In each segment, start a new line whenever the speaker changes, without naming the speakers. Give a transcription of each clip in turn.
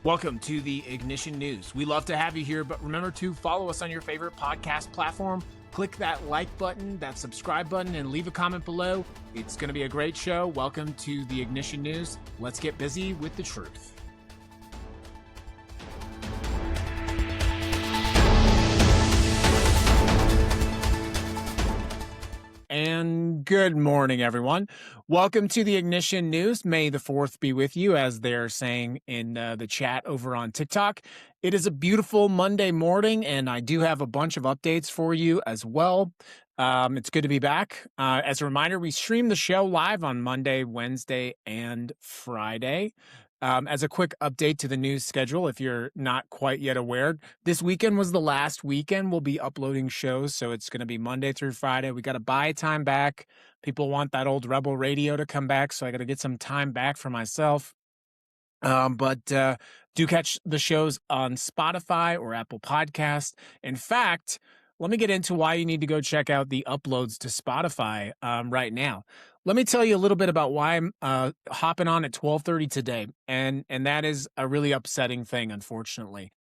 Welcome to the Ignition News. We love to have you here, but remember to follow us on your favorite podcast platform. Click that like button, that subscribe button, and leave a comment below. It's going to be a great show. Welcome to the Ignition News. Let's get busy with the truth. And good morning, everyone. Welcome to the Ignition News. May the 4th be with you, as they're saying in the chat over on TikTok. It is a beautiful Monday morning, and I do have a bunch of updates for you as well. It's good to be back. As a reminder, we stream the show live on Monday, Wednesday, and Friday. As a quick update to the news schedule, if you're not quite yet aware, this weekend was the last weekend we'll be uploading shows, so it's going to be Monday through Friday. We got to buy time back. People want that old Rebel radio to come back, so I got to get some time back for myself. But do catch the shows on Spotify or Apple Podcasts. In fact, let me get into why you need to go check out the uploads to Spotify right now. Let me tell you a little bit about why I'm hopping on at 12:30 today, and that is a really upsetting thing, unfortunately.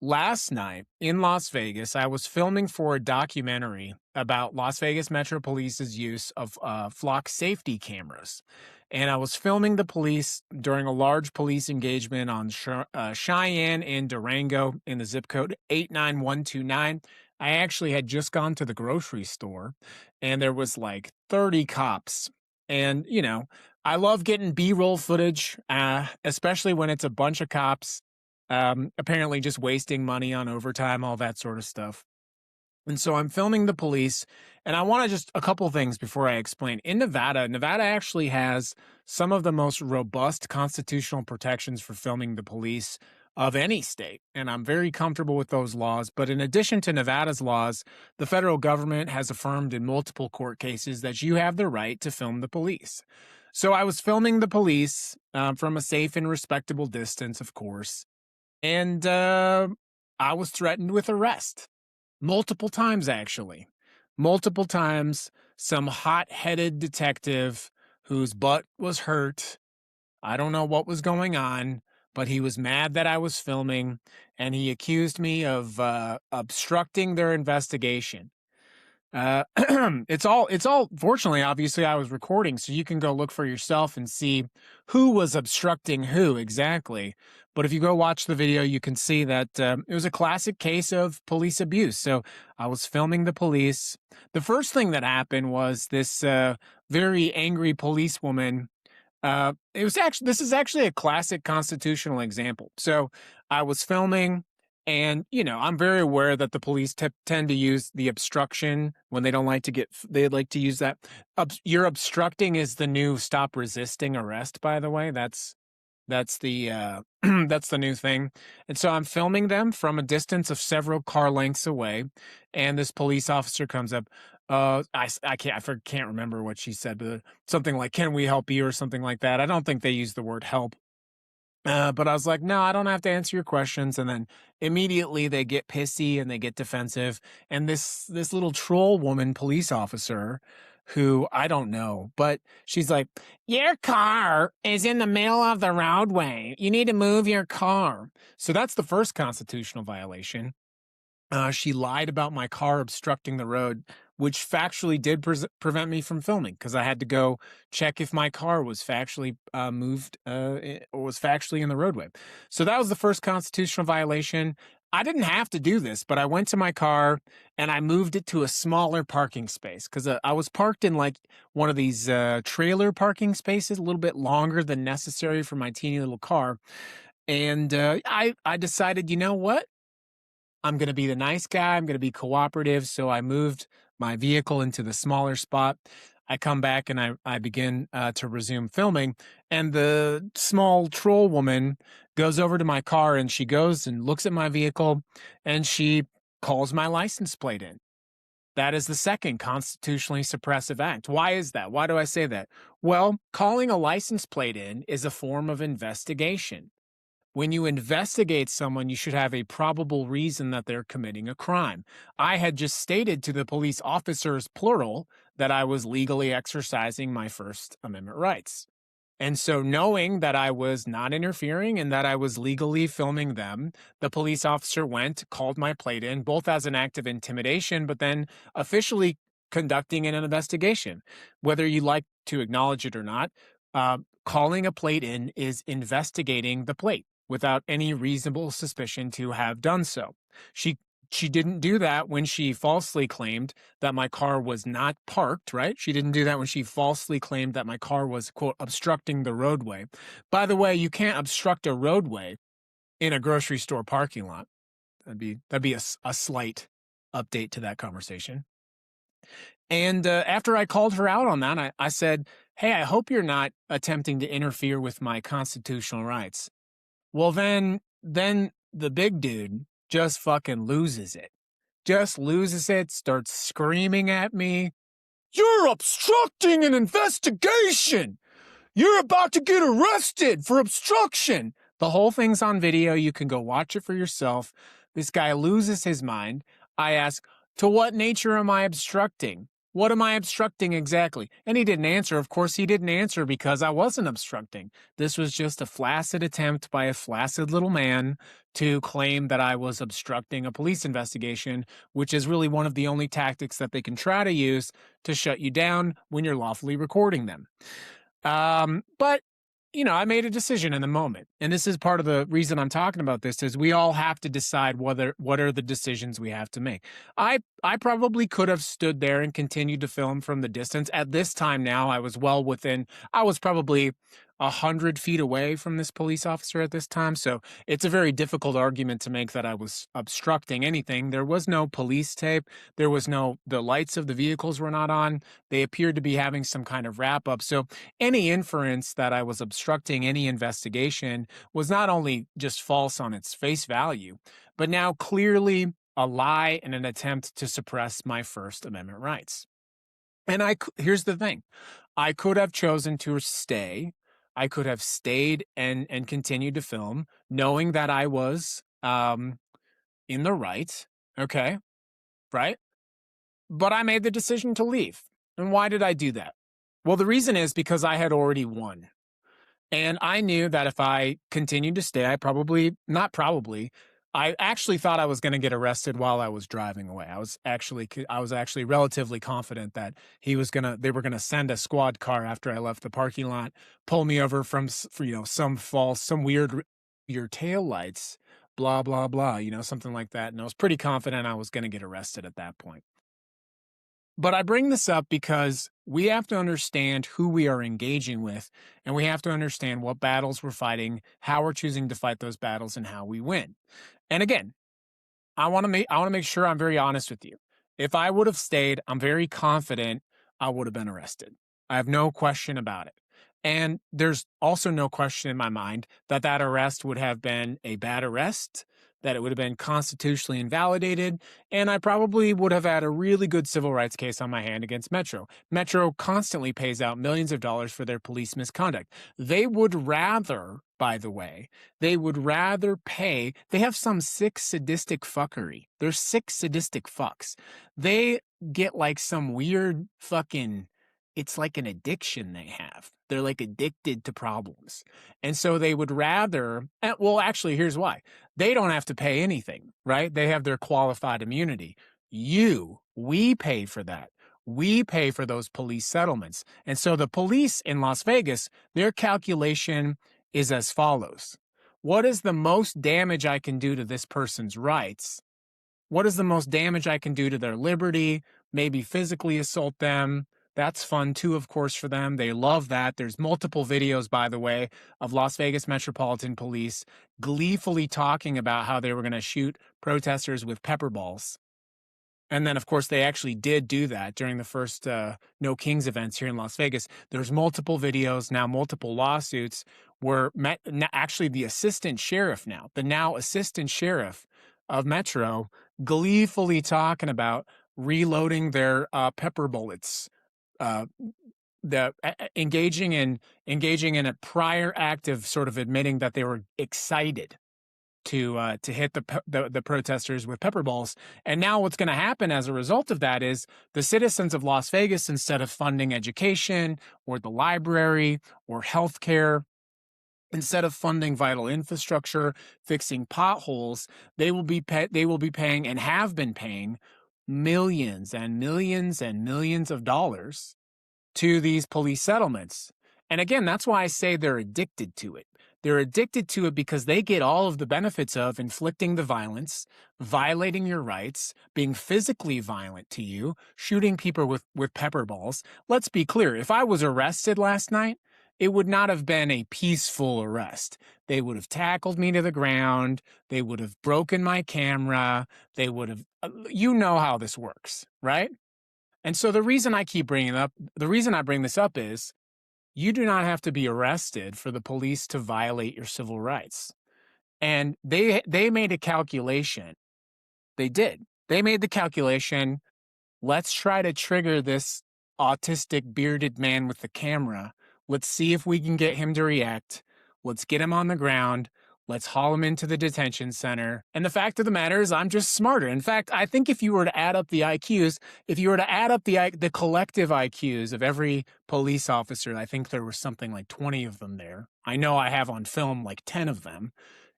Last night in Las Vegas, I was filming for a documentary about Las Vegas Metro Police's use of flock safety cameras. And I was filming the police during a large police engagement on Cheyenne and Durango in the zip code 89129. I actually had just gone to the grocery store, and there was like 30 cops. And, you know, I love getting B-roll footage, especially when it's a bunch of cops, apparently just wasting money on overtime, all that sort of stuff. And so I'm filming the police, and I want to just a couple things before I explain. In Nevada actually has some of the most robust constitutional protections for filming the police of any state, and I'm very comfortable with those laws. But in addition to Nevada's laws, the federal government has affirmed in multiple court cases that you have the right to film the police. So I was filming the police from a safe and respectable distance, of course, and I was threatened with arrest. Multiple times, actually. Multiple times, some hot-headed detective whose butt was hurt. I don't know what was going on, but he was mad that I was filming, and he accused me of obstructing their investigation. It's all, fortunately, obviously, I was recording, so you can go look for yourself and see who was obstructing who exactly. But if you go watch the video, you can see that it was a classic case of police abuse. So I was filming the police. The first thing that happened was this very angry policewoman. This is actually a classic constitutional example. So I was filming, and, you know, I'm very aware that the police tend to use the obstruction when they don't like to they like to use that. You're obstructing is the new stop resisting arrest, by the way. That's the that's the new thing. And so I'm filming them from a distance of several car lengths away, and this police officer comes up. I can't remember what she said, but something like, "Can we help you?" or something like that. I don't think they use the word help. But I was like, "No, I don't have to answer your questions." And then immediately they get pissy and they get defensive. And this little troll woman police officer, who I don't know, but she's like, "Your car is in the middle of the roadway. You need to move your car." So that's the first constitutional violation. She lied about my car obstructing the road, which factually did prevent me from filming, because I had to go check if my car was factually moved or was factually in the roadway. So that was the first constitutional violation. I didn't have to do this, but I went to my car and I moved it to a smaller parking space, because I was parked in like one of these trailer parking spaces, a little bit longer than necessary for my teeny little car. And I decided, you know what? I'm going to be the nice guy. I'm going to be cooperative. So I moved my vehicle into the smaller spot. I come back and I begin to resume filming. And the small troll woman goes over to my car, and she goes and looks at my vehicle, and she calls my license plate in. That is the second constitutionally suppressive act. Why is that? Why do I say that? Well, calling a license plate in is a form of investigation. When you investigate someone, you should have a probable reason that they're committing a crime. I had just stated to the police officers, plural, that I was legally exercising my First Amendment rights. And so, knowing that I was not interfering and that I was legally filming them, the police officer went, called my plate in, both as an act of intimidation, but then officially conducting an investigation. Whether you like to acknowledge it or not, calling a plate in is investigating the plate without any reasonable suspicion to have done so. She she didn't do that when she falsely claimed that my car was not parked, right? She didn't do that when she falsely claimed that my car was, quote, obstructing the roadway. By the way, you can't obstruct a roadway in a grocery store parking lot. That'd be a slight update to that conversation. And after I called her out on that, I said, hey, I hope you're not attempting to interfere with my constitutional rights. Well, then the big dude just fucking loses it. Just loses it, starts screaming at me. You're obstructing an investigation. You're about to get arrested for obstruction. The whole thing's on video. You can go watch it for yourself. This guy loses his mind. I ask, to what nature am I obstructing? What am I obstructing exactly? And he didn't answer. Of course, he didn't answer because I wasn't obstructing. This was just a flaccid attempt by a flaccid little man to claim that I was obstructing a police investigation, which is really one of the only tactics that they can try to use to shut you down when you're lawfully recording them. But I made a decision in the moment. And this is part of the reason I'm talking about this is we all have to decide what are the decisions we have to make. I probably could have stood there and continued to film from the distance. At this time now, I was probably 100 feet away from this police officer at this time. So it's a very difficult argument to make that I was obstructing anything. There was no police tape. The lights of the vehicles were not on. They appeared to be having some kind of wrap up. So any inference that I was obstructing any investigation was not only just false on its face value, but now clearly a lie and an attempt to suppress my First Amendment rights. And here's the thing. I could have chosen to stay. I could have stayed and continued to film, knowing that I was in the right. Okay, right? But I made the decision to leave. And why did I do that? Well, the reason is because I had already won. And I knew that if I continued to stay, I actually thought I was going to get arrested while I was driving away. I was actually relatively confident that they were going to send a squad car after I left the parking lot, pull me over some weird, your tail lights, blah, blah, blah, something like that. And I was pretty confident I was going to get arrested at that point. But I bring this up because we have to understand who we are engaging with, and we have to understand what battles we're fighting, how we're choosing to fight those battles, and how we win. And again, I want to make sure I'm very honest with you. If I would have stayed, I'm very confident I would have been arrested. I have no question about it. And there's also no question in my mind that arrest would have been a bad arrest, that it would have been constitutionally invalidated, and I probably would have had a really good civil rights case on my hand against Metro. Metro constantly pays out millions of dollars for their police misconduct. They would rather, by the way, pay. They have some sick sadistic fuckery. They're sick sadistic fucks. They get like some weird fucking, it's like an addiction they have. They're like addicted to problems. And so they would rather, well, actually, here's why. They don't have to pay anything, right? They have their qualified immunity. We pay for that. We pay for those police settlements. And so the police in Las Vegas, their calculation is as follows. What is the most damage I can do to this person's rights? What is the most damage I can do to their liberty? Maybe physically assault them. That's fun too, of course, for them. They love that. There's multiple videos, by the way, of Las Vegas Metropolitan Police gleefully talking about how they were going to shoot protesters with pepper balls. And then, of course, they actually did do that during the first No Kings events here in Las Vegas. There's multiple videos, now multiple lawsuits, where actually the assistant sheriff of Metro, gleefully talking about reloading their pepper bullets. Engaging in a prior act of sort of admitting that they were excited to hit the protesters with pepper balls. And now what's going to happen as a result of that is the citizens of Las Vegas, instead of funding education or the library or healthcare, instead of funding vital infrastructure, fixing potholes, they will be paying and have been paying millions and millions and millions of dollars to these police settlements. And again, that's why I say they're addicted to it. They're addicted to it because they get all of the benefits of inflicting the violence, violating your rights, being physically violent to you, shooting people with pepper balls. Let's be clear. If I was arrested last night, it would not have been a peaceful arrest. They would have tackled me to the ground. They would have broken my camera. They would have, you know how this works, right? And so the reason I bring this up is you do not have to be arrested for the police to violate your civil rights. And they made a calculation. They did. They made the calculation. Let's try to trigger this autistic bearded man with the camera. Let's see if we can get him to react. Let's get him on the ground. Let's haul him into the detention center. And the fact of the matter is, I'm just smarter. In fact, I think if you were to add up the IQs, if you were to add up the collective IQs of every police officer, I think there was something like 20 of them there. I know I have on film like 10 of them.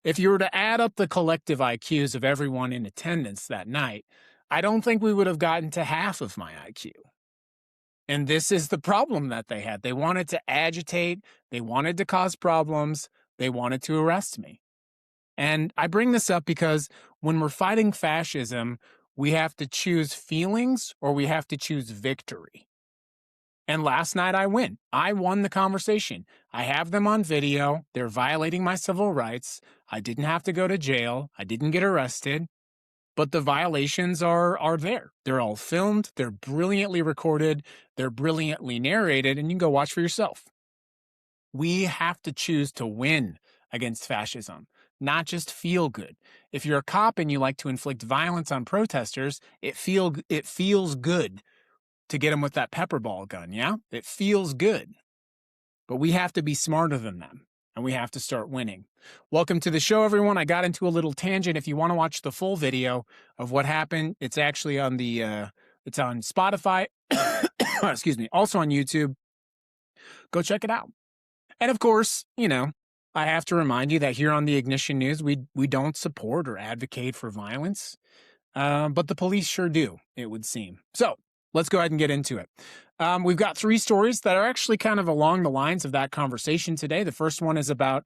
If you were to add up the collective IQs of everyone in attendance that night, I don't think we would have gotten to half of my IQ. And this is the problem that they had. They wanted to agitate. They wanted to cause problems. They wanted to arrest me. And I bring this up because when we're fighting fascism, we have to choose feelings or we have to choose victory. And last night I win. I won the conversation. I have them on video. They're violating my civil rights. I didn't have to go to jail. I didn't get arrested. But the violations are there. They're all filmed. They're brilliantly recorded. They're brilliantly narrated, and you can go watch for yourself. We have to choose to win against fascism, not just feel good. If you're a cop and you like to inflict violence on protesters, it feels good to get them with that pepper ball gun, yeah? It feels good. But we have to be smarter than them, and we have to start winning. Welcome to the show, everyone. I got into a little tangent. If you want to watch the full video of what happened, it's actually on it's on Spotify, excuse me, also on YouTube. Go check it out. And of course, I have to remind you that here on the Ignition News, we don't support or advocate for violence, but the police sure do, it would seem. So let's go ahead and get into it. We've got 3 stories that are actually kind of along the lines of that conversation today. The first one is about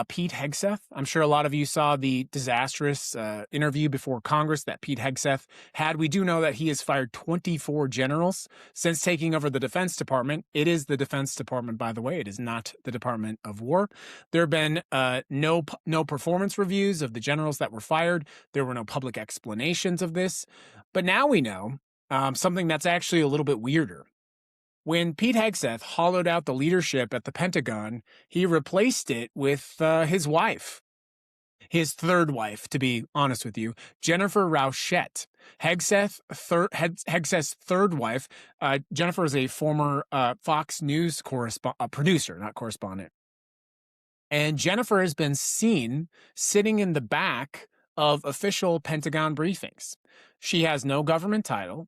Pete Hegseth. I'm sure a lot of you saw the disastrous interview before Congress that Pete Hegseth had. We do know that he has fired 24 generals since taking over the Defense Department. It is the Defense Department, by the way. It is not the Department of War. There have been no performance reviews of the generals that were fired. There were no public explanations of this. But now we know something that's actually a little bit weirder. When Pete Hegseth hollowed out the leadership at the Pentagon, he replaced it with his wife. His third wife, to be honest with you, Jennifer Rauschett. Hegseth's third wife. Jennifer is a former Fox News producer, not correspondent. And Jennifer has been seen sitting in the back of official Pentagon briefings. She has no government title.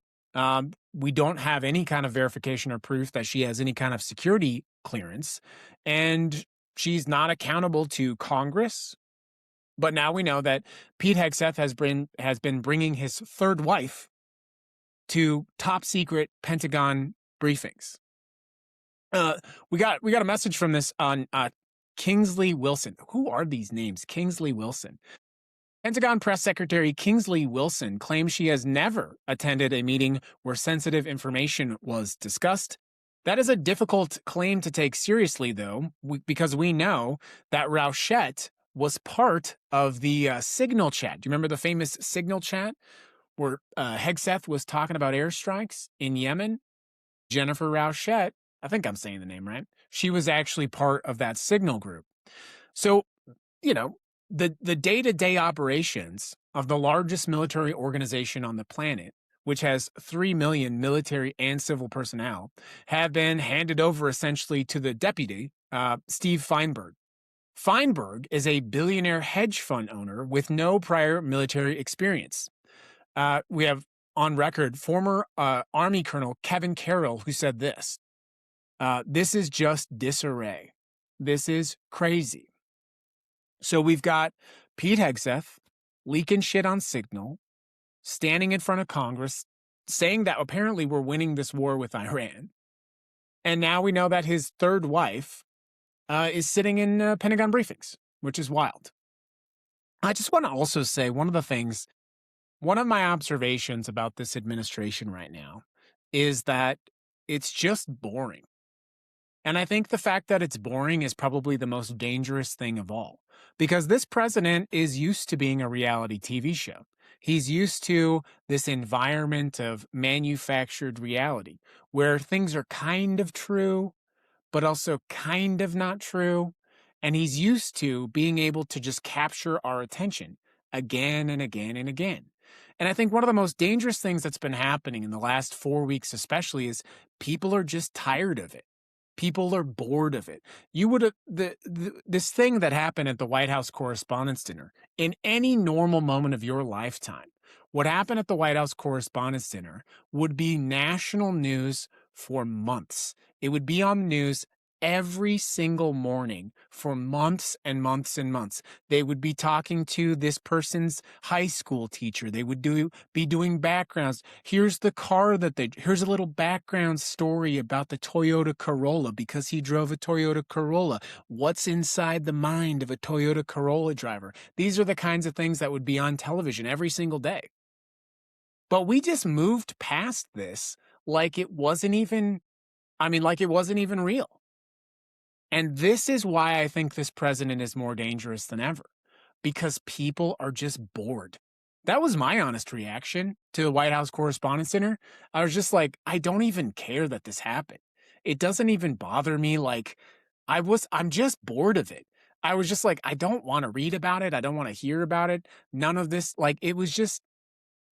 We don't have any kind of verification or proof that she has any kind of security clearance, and she's not accountable to Congress. But now we know that Pete Hegseth has been bringing his third wife to top secret Pentagon briefings. We got a message from this on Kingsley Wilson. Who are these names? Kingsley Wilson. Pentagon Press Secretary Kingsley Wilson claims she has never attended a meeting where sensitive information was discussed. That is a difficult claim to take seriously, though, because we know that Rauschett was part of the Signal chat. Do you remember the famous Signal chat where Hegseth was talking about airstrikes in Yemen? Jennifer Rauschett, I think I'm saying the name right, she was actually part of that Signal group. So, the day-to-day operations of the largest military organization on the planet, which has 3 million military and civil personnel, have been handed over essentially to the deputy, Steve Feinberg. Feinberg is a billionaire hedge fund owner with no prior military experience. We have on record former Army Colonel Kevin Carroll, who said this: this is just disarray. This is crazy. So we've got Pete Hegseth leaking shit on Signal, standing in front of Congress, saying that apparently we're winning this war with Iran. And now we know that his third wife is sitting in Pentagon briefings, which is wild. I just want to also say one of my observations about this administration right now is that it's just boring. And I think the fact that it's boring is probably the most dangerous thing of all, because this president is used to being a reality TV show. He's used to this environment of manufactured reality where things are kind of true, but also kind of not true. And he's used to being able to just capture our attention again and again and again. And I think one of the most dangerous things that's been happening in the last 4 weeks, especially, is people are just tired of it. People are bored of it. You would have this thing that happened at the White House Correspondents' Dinner in any normal moment of your lifetime. What happened at the White House Correspondents' Dinner would be national news for months. It would be on the news every single morning for months and months and months. They would be talking to this person's high school teacher. They would be doing backgrounds. Here's the car here's a little background story about the Toyota Corolla because he drove a Toyota Corolla. What's inside the mind of a Toyota Corolla driver? These are the kinds of things that would be on television every single day. But we just moved past this like it wasn't even real. And this is why I think this president is more dangerous than ever, because people are just bored. That was my honest reaction to the White House Correspondents' Dinner. I was just like, I don't even care that this happened. It doesn't even bother me. I'm just bored of it. I was just like, I don't want to read about it. I don't want to hear about it. None of this, it was just,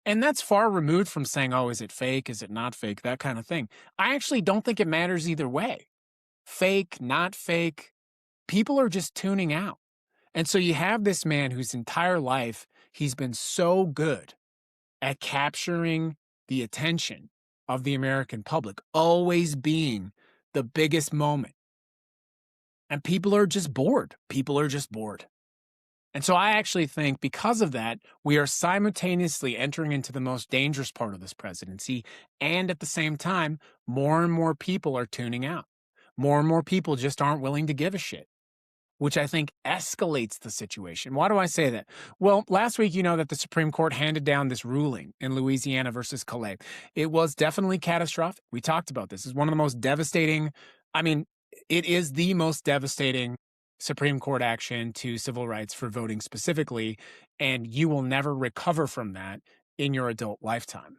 and that's far removed from saying, oh, is it fake? Is it not fake? That kind of thing. I actually don't think it matters either way. Fake, not fake, people are just tuning out. And so you have this man whose entire life he's been so good at capturing the attention of the American public, always being the biggest moment. And people are just bored. People are just bored. And so I actually think because of that, we are simultaneously entering into the most dangerous part of this presidency. And at the same time, more and more people are tuning out. More and more people just aren't willing to give a shit, which I think escalates the situation. Why do I say that? Well, last week, you know that the Supreme Court handed down this ruling in Louisiana versus Calais. It was definitely catastrophic. We talked about this. It's one of the most devastating, it is the most devastating Supreme Court action to civil rights for voting specifically, and you will never recover from that in your adult lifetime.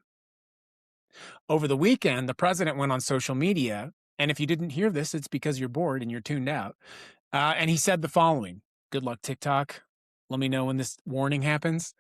Over the weekend, the president went on social media, and if you didn't hear this, it's because you're bored and you're tuned out. And he said the following: good luck, TikTok. Let me know when this warning happens.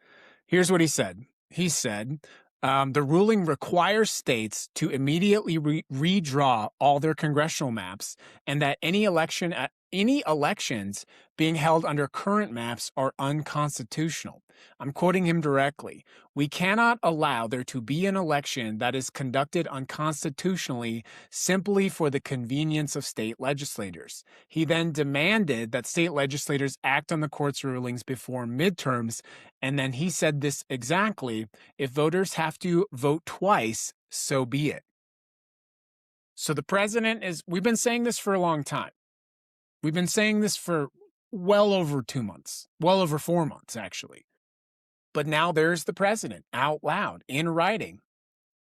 Here's what he said. He said, the ruling requires states to immediately redraw all their congressional maps, and that any elections being held under current maps are unconstitutional. I'm quoting him directly. We cannot allow there to be an election that is conducted unconstitutionally simply for the convenience of state legislators. He then demanded that state legislators act on the court's rulings before midterms, and then he said this exactly: if voters have to vote twice, so be it. So the president we've been saying this for a long time. We've been saying this for well over 2 months, well over 4 months, actually. But now there's the president out loud, in writing,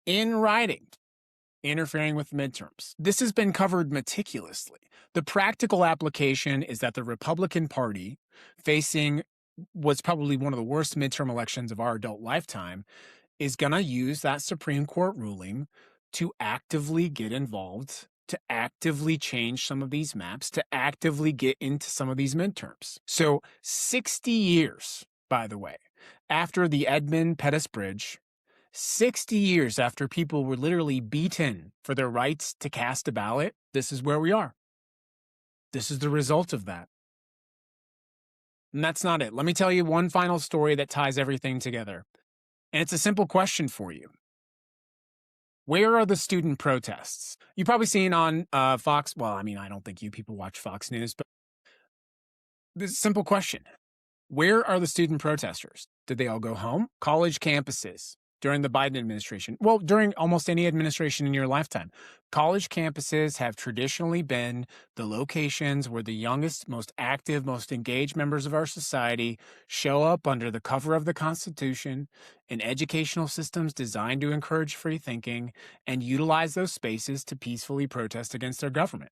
interfering with midterms. This has been covered meticulously. The practical application is that the Republican Party, facing what's probably one of the worst midterm elections of our adult lifetime, is going to use that Supreme Court ruling to actively get involved, to actively change some of these maps, to actively get into some of these midterms. So 60 years, by the way, after the Edmund Pettus Bridge, 60 years after people were literally beaten for their rights to cast a ballot, this is where we are. This is the result of that. And that's not it. Let me tell you one final story that ties everything together. And it's a simple question for you. Where are the student protests? You've probably seen on Fox. Well, I mean, I don't think you people watch Fox News, but this is a simple question. Where are the student protesters? Did they all go home? College campuses during the Biden administration. Well, during almost any administration in your lifetime. College campuses have traditionally been the locations where the youngest, most active, most engaged members of our society show up under the cover of the Constitution in educational systems designed to encourage free thinking and utilize those spaces to peacefully protest against their government.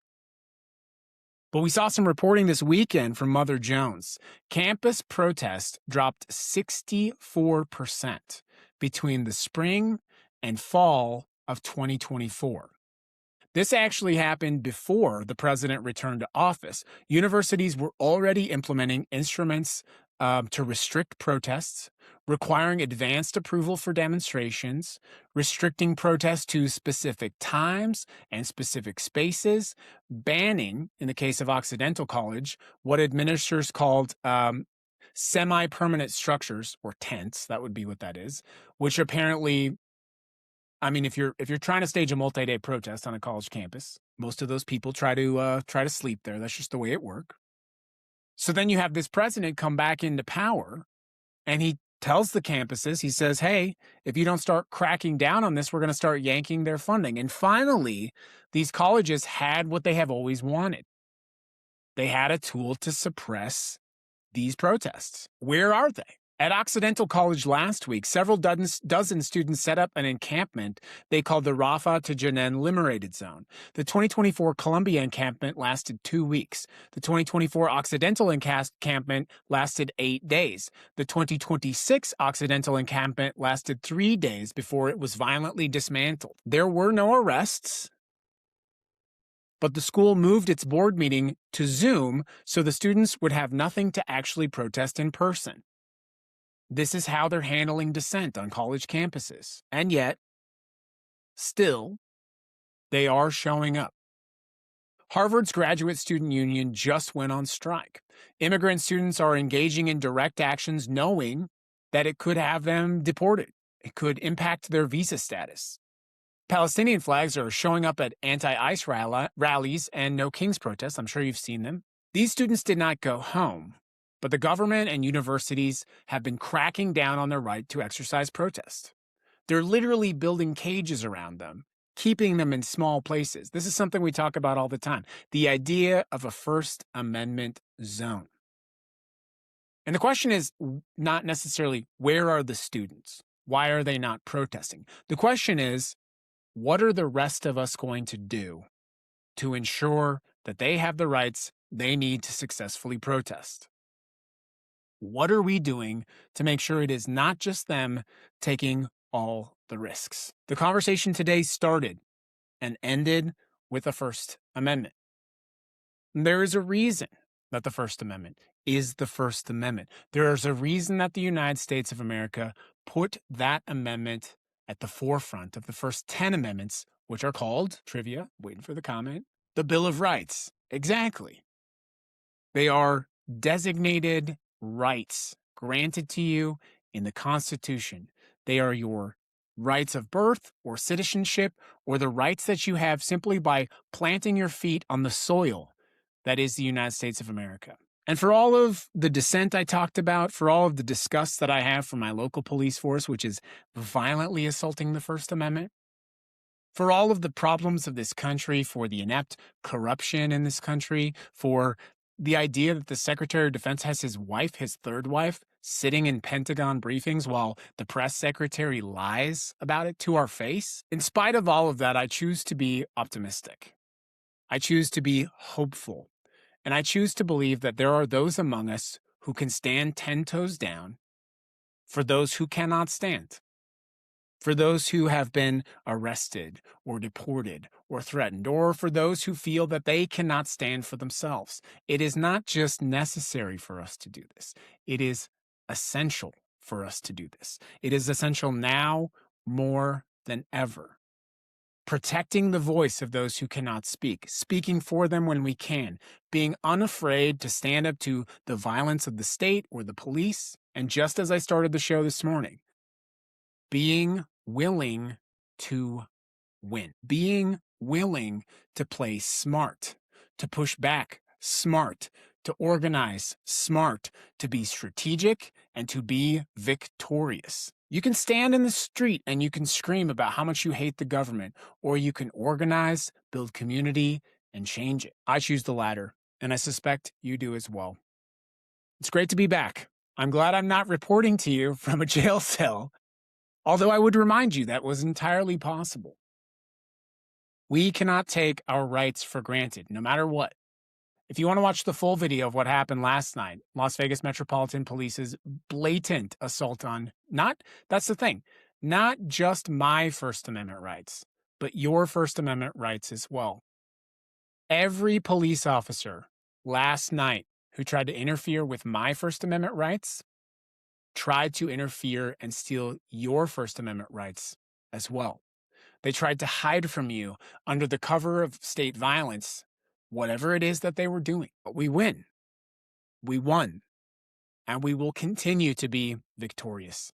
But we saw some reporting this weekend from Mother Jones. Campus protests dropped 64% between the spring and fall of 2024. This actually happened before the president returned to office. Universities were already implementing instruments to restrict protests, requiring advanced approval for demonstrations, restricting protests to specific times and specific spaces, banning, in the case of Occidental College, what administrators called semi-permanent structures, or tents. That would be what that is, which apparently, I mean, if you're trying to stage a multi-day protest on a college campus, most of those people try to sleep there. That's just the way it works. So then you have this president come back into power, and he tells the campuses, he says, hey, if you don't start cracking down on this, we're going to start yanking their funding. And finally, these colleges had what they have always wanted. They had a tool to suppress these protests. Where are they? At Occidental College last week, several dozen students set up an encampment they called the Rafah to Jenin Liberated Zone. The 2024 Columbia encampment lasted 2 weeks. The 2024 Occidental encampment lasted 8 days. The 2026 Occidental encampment lasted 3 days before it was violently dismantled. There were no arrests, but the school moved its board meeting to Zoom so the students would have nothing to actually protest in person. This is how they're handling dissent on college campuses. And yet, still, they are showing up. Harvard's Graduate Student Union just went on strike. Immigrant students are engaging in direct actions knowing that it could have them deported. It could impact their visa status. Palestinian flags are showing up at anti-ICE rallies and No Kings protests. I'm sure you've seen them. These students did not go home, but the government and universities have been cracking down on their right to exercise protest. They're literally building cages around them, keeping them in small places. This is something we talk about all the time, the idea of a First Amendment zone. And the question is not necessarily, where are the students? Why are they not protesting? The question is, what are the rest of us going to do to ensure that they have the rights they need to successfully protest? What are we doing to make sure it is not just them taking all the risks? The conversation today started and ended with the First Amendment. There is a reason that the First Amendment is the First Amendment. There is a reason that the United States of America put that amendment at the forefront of the first 10 amendments, which are called, trivia, waiting for the comment, the Bill of Rights. Exactly. They are designated rights granted to you in the Constitution. They are your rights of birth or citizenship, or the rights that you have simply by planting your feet on the soil that is the United States of America. And for all of the dissent I talked about, for all of the disgust that I have for my local police force, which is violently assaulting the First Amendment, for all of the problems of this country, for the inept corruption in this country, for the idea that the Secretary of Defense has his wife, his third wife, sitting in Pentagon briefings while the press secretary lies about it to our face. In spite of all of that, I choose to be optimistic. I choose to be hopeful. And I choose to believe that there are those among us who can stand 10 toes down for those who cannot stand. For those who have been arrested or deported or threatened, or for those who feel that they cannot stand for themselves. It is not just necessary for us to do this. It is essential for us to do this. It is essential now more than ever. protecting the voice of those who cannot speak, speaking for them when we can, being unafraid to stand up to the violence of the state or the police, and just as I started the show this morning, being willing to win, being willing to play smart, to push back smart, to organize smart, to be strategic, and to be victorious. You can stand in the street and you can scream about how much you hate the government, or you can organize, build community, and change it. I choose the latter, and I suspect you do as well. It's great to be back. I'm glad I'm not reporting to you from a jail cell, although I would remind you that was entirely possible. We cannot take our rights for granted, no matter what. If you want to watch the full video of what happened last night, Las Vegas Metropolitan Police's blatant assault on, that's the thing, not just my First Amendment rights, but your First Amendment rights as well. Every police officer last night who tried to interfere with my First Amendment rights tried to interfere and steal your First Amendment rights as well. They tried to hide from you under the cover of state violence, whatever it is that they were doing. But we win. We won. And we will continue to be victorious.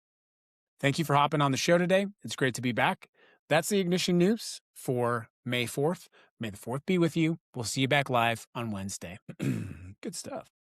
Thank you for hopping on the show today. It's great to be back. That's the Ignition News for May 4th. May the 4th be with you. We'll see you back live on Wednesday. Good stuff.